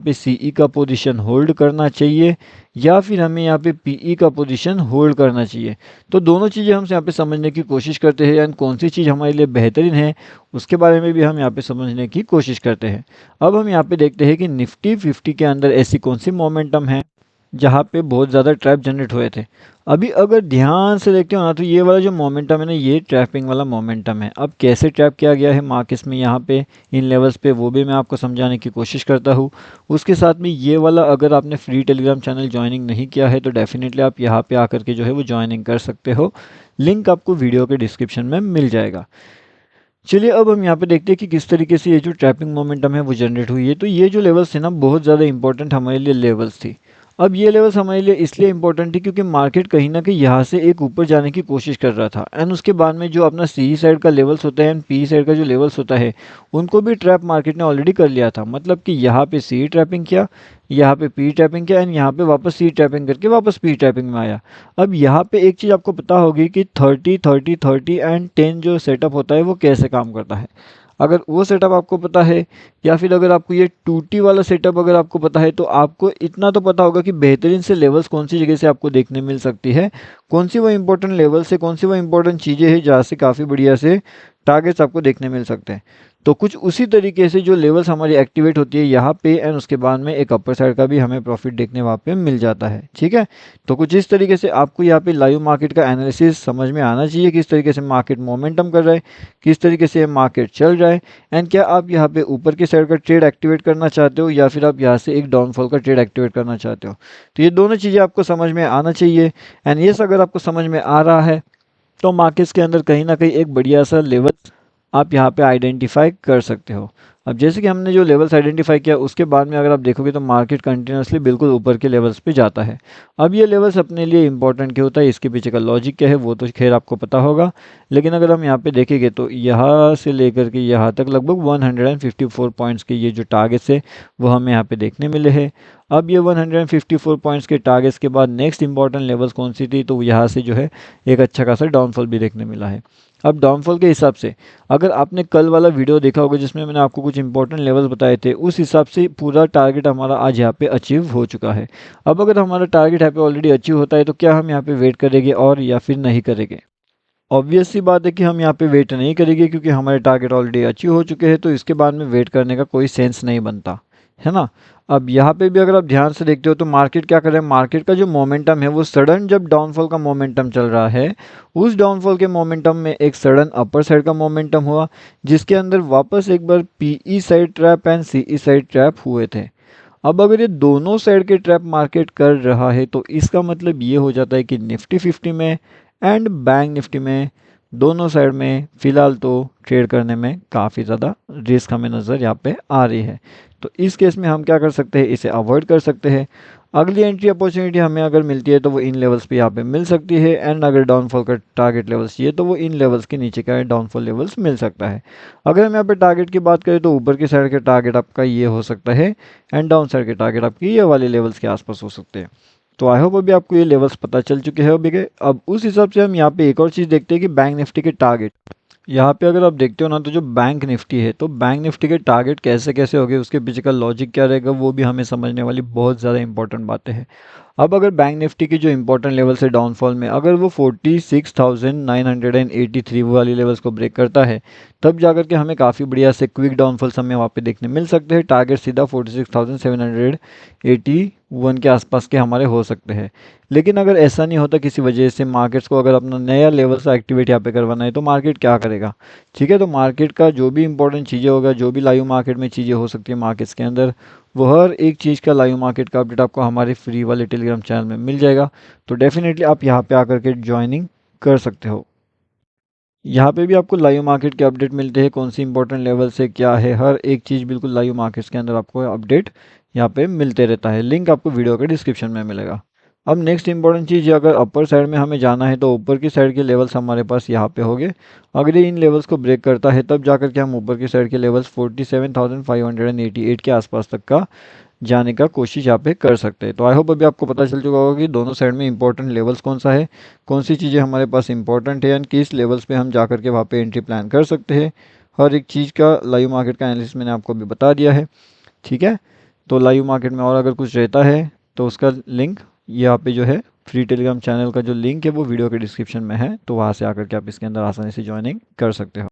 पे सीई का position hold करना चाहिए या फिर हमें यहाँ पे पीई का पोजीशन होल्ड करना चाहिए। तो दोनों चीज़ें हम यहाँ पे समझने की कोशिश करते हैं एंड कौन सी चीज़ हमारे लिए बेहतरीन है उसके बारे में भी हम यहाँ पे समझने की कोशिश करते हैं। अब हम यहाँ पे देखते हैं कि निफ्टी 50 के अंदर ऐसी कौन सी मोमेंटम है जहाँ पे बहुत ज़्यादा ट्रैप जनरेट हुए थे। अभी अगर ध्यान से देखते हो ना तो ये वाला जो मोमेंटम है ना ये ट्रैपिंग वाला मोमेंटम है। अब कैसे ट्रैप किया गया है मार्केट्स में यहाँ पे इन लेवल्स पे वो भी मैं आपको समझाने की कोशिश करता हूँ। उसके साथ में ये वाला अगर आपने फ्री टेलीग्राम चैनल ज्वाइनिंग नहीं किया है तो डेफिनेटली आप यहाँ पे आकर के जो है वो ज्वाइनिंग कर सकते हो। लिंक आपको वीडियो के डिस्क्रिप्शन में मिल जाएगा। चलिए अब हम यहाँ पे देखते हैं कि किस तरीके से ये जो ट्रैपिंग मोमेंटम है वो जनरेट हुई है। तो ये जो लेवल्स थे ना बहुत ज़्यादा इंपॉर्टेंट हमारे लिए लेवल्स थी। अब ये लेवल्स हमारे लिए इसलिए इंपॉर्टेंट थी क्योंकि मार्केट कहीं ना कहीं यहाँ से एक ऊपर जाने की कोशिश कर रहा था एंड उसके बाद में जो अपना सी साइड का लेवल्स होता है एंड पी साइड का जो लेवल्स होता है उनको भी ट्रैप मार्केट ने ऑलरेडी कर लिया था। मतलब कि यहाँ पे सी ट्रैपिंग किया, यहाँ पे पी ट्रैपिंग किया एंड यहाँ पे वापस सी ट्रैपिंग करके वापस पी ट्रैपिंग में आया। अब यहाँ पे एक चीज़ आपको पता होगी कि 30 30 30 एंड 10 जो सेटअप होता है वो कैसे काम करता है। अगर वो सेटअप आपको पता है या फिर अगर आपको ये 2T वाला सेटअप अगर आपको पता है तो आपको इतना तो पता होगा कि बेहतरीन से लेवल्स कौन सी जगह से आपको देखने मिल सकती है, कौन सी वो इंपॉर्टेंट लेवल्स है, कौन सी वो इंपॉर्टेंट चीज़ें हैं जहाँ से काफ़ी बढ़िया से टारगेट्स आपको देखने मिल सकते हैं। तो कुछ उसी तरीके से जो लेवल्स हमारी एक्टिवेट होती है यहाँ पे एंड उसके बाद में एक अपर साइड का भी हमें प्रॉफिट देखने वहाँ पे मिल जाता है। ठीक है, तो कुछ इस तरीके से आपको यहाँ पे लाइव मार्केट का एनालिसिस समझ में आना चाहिए, किस तरीके से मार्केट मोमेंटम कर रहा है, किस तरीके से मार्केट चल रहा है एंड क्या आप यहाँ पे ऊपर की साइड का ट्रेड एक्टिवेट करना चाहते हो या फिर आप यहाँ से एक डाउनफॉल का ट्रेड एक्टिवेट करना चाहते हो। तो ये दोनों चीज़ें आपको समझ में आना चाहिए एंड ये अगर आपको समझ में आ रहा है तो मार्केट्स के अंदर कहीं ना कहीं एक बढ़िया सा लेवल आप यहाँ पे आइडेंटिफाई कर सकते हो। अब जैसे कि हमने जो लेवल्स आइडेंटिफाई किया उसके बाद में अगर आप देखोगे तो मार्केट कंटिन्यूसली बिल्कुल ऊपर के लेवल्स पे जाता है। अब ये लेवल्स अपने लिए इंपॉर्टेंट क्या होता है, इसके पीछे का लॉजिक क्या है वो तो खैर आपको पता होगा, लेकिन अगर हम यहाँ पे देखेंगे तो यहाँ से लेकर के यहाँ तक लगभग 154 पॉइंट्स के ये जो टारगेट्स है वो हमें यहाँ पे देखने मिले हैं। अब ये 154 पॉइंट्स के टारगेट्स के बाद नेक्स्ट इंपॉर्टेंट लेवल्स कौन सी थी, तो यहाँ से जो है एक अच्छा खासा डाउनफॉल भी देखने मिला है। अब डाउनफॉल के हिसाब से अगर आपने कल वाला वीडियो देखा होगा जिसमें मैंने आपको कुछ इंपॉर्टेंट लेवल्स बताए थे उस हिसाब से पूरा टारगेट हमारा आज यहाँ पे अचीव हो चुका है। अब अगर हमारा टारगेट यहाँ पे ऑलरेडी अचीव होता है तो क्या हम यहाँ पे वेट करेंगे और या फिर नहीं करेंगे? ऑब्वियस सी बात है कि हम यहाँ पे वेट नहीं करेंगे क्योंकि हमारे टारगेट ऑलरेडी अचीव हो चुके हैं, तो इसके बाद में वेट करने का कोई सेंस नहीं बनता है ना। अब यहाँ पे भी अगर आप ध्यान से देखते हो तो मार्केट क्या कर रहा है, मार्केट का जो मोमेंटम है वो सडन जब डाउनफॉल का मोमेंटम चल रहा है उस डाउनफॉल के मोमेंटम में एक सडन अपर साइड का मोमेंटम हुआ जिसके अंदर वापस एक बार PE side trap and CE side trap हुए थे। अब अगर ये दोनों साइड के ट्रैप मार्केट कर रहा है तो इसका मतलब ये हो जाता है कि निफ्टी 50 में एंड बैंक निफ्टी में दोनों साइड में फ़िलहाल तो ट्रेड करने में काफ़ी ज़्यादा रिस्क हमें नज़र यहाँ पे आ रही है। तो इस केस में हम क्या कर सकते हैं, इसे अवॉइड कर सकते हैं। अगली एंट्री अपॉर्चुनिटी हमें अगर मिलती है तो वो इन लेवल्स पे यहाँ पे मिल सकती है एंड अगर डाउनफॉल का टारगेट लेवल्स चाहिए तो वो इन लेवल्स के नीचे का डाउनफॉल लेवल्स मिल सकता है। अगर हम यहाँ पे टारगेट की बात करें तो ऊपर की साइड के टारगेट आपका ये हो सकता है एंड डाउन साइड के टारगेट आपकी ये वाले लेवल्स के आसपास हो सकते हैं। तो आई होप अभी आपको ये लेवल्स पता चल चुके हैं अभी के। अब उस हिसाब से हम यहाँ पे एक और चीज़ देखते हैं कि बैंक निफ्टी के टारगेट। यहाँ पे अगर आप देखते हो ना तो जो बैंक निफ्टी है तो बैंक निफ्टी के टारगेट कैसे कैसे हो गए, उसके पीछे का लॉजिक क्या रहेगा वो भी हमें समझने वाली बहुत ज़्यादा इंपॉर्टेंट बातें हैं। अब अगर बैंक निफ्टी की जो इंपॉर्टेंट लेवल्स है डाउनफॉल में अगर वो 46,983 वाली लेवल्स को ब्रेक करता है तब जाकर के हमें काफ़ी बढ़िया से क्विक डाउनफॉल्स हमें वहाँ पे देखने मिल सकते हैं। टारगेट सीधा 46,781 के आसपास के हमारे हो सकते हैं। लेकिन अगर ऐसा नहीं होता किसी वजह से मार्केट्स को अगर अपना नया लेवल से एक्टिवेट यहाँ पे करवाना है तो मार्केट क्या करेगा? ठीक है, तो मार्केट का जो भी इंपॉर्टेंट चीज़ें होगा, जो भी लाइव मार्केट में चीज़ें हो सकती है मार्केट्स के अंदर, वो हर एक चीज़ का लाइव मार्केट का अपडेट आपको हमारे फ्री वाले टेलीग्राम चैनल में मिल जाएगा। तो डेफिनेटली आप यहाँ पे आकर के ज्वाइनिंग कर सकते हो। यहाँ पे भी आपको लाइव मार्केट के अपडेट मिलते हैं, कौन सी इंपॉर्टेंट लेवल से क्या है, हर एक चीज़ बिल्कुल लाइव मार्केट्स के अंदर आपको अपडेट यहाँ पे मिलते रहता है। लिंक आपको वीडियो के डिस्क्रिप्शन में मिलेगा। अब नेक्स्ट इंपॉर्टेंट चीज़, अगर अपर साइड में हमें जाना है तो ऊपर की साइड के लेवल्स हमारे पास यहाँ पे होंगे। अगर ये इन लेवल्स को ब्रेक करता है तब जाकर के हम ऊपर की साइड के लेवल्स 47,588 के आसपास तक का जाने का कोशिश यहाँ पे कर सकते हैं। तो आई होप अभी आपको पता चल चुका होगा कि दोनों साइड में इंपॉर्टेंट लेवल्स कौन सा है, कौन सी चीज़ें हमारे पास इंपॉर्टेंट है एंड किस लेवल्स पे हम जाकर के वहाँ पे एंट्री प्लान कर सकते हैं। हर एक चीज़ का लाइव मार्केट का एनालिसिस मैंने आपको अभी बता दिया है। ठीक है, तो लाइव मार्केट में और अगर कुछ रहता है तो उसका लिंक यहाँ पे जो है फ्री टेलीग्राम चैनल का जो लिंक है वो वीडियो के डिस्क्रिप्शन में है, तो वहाँ से आकर के आप इसके अंदर आसानी से ज्वाइनिंग कर सकते हो।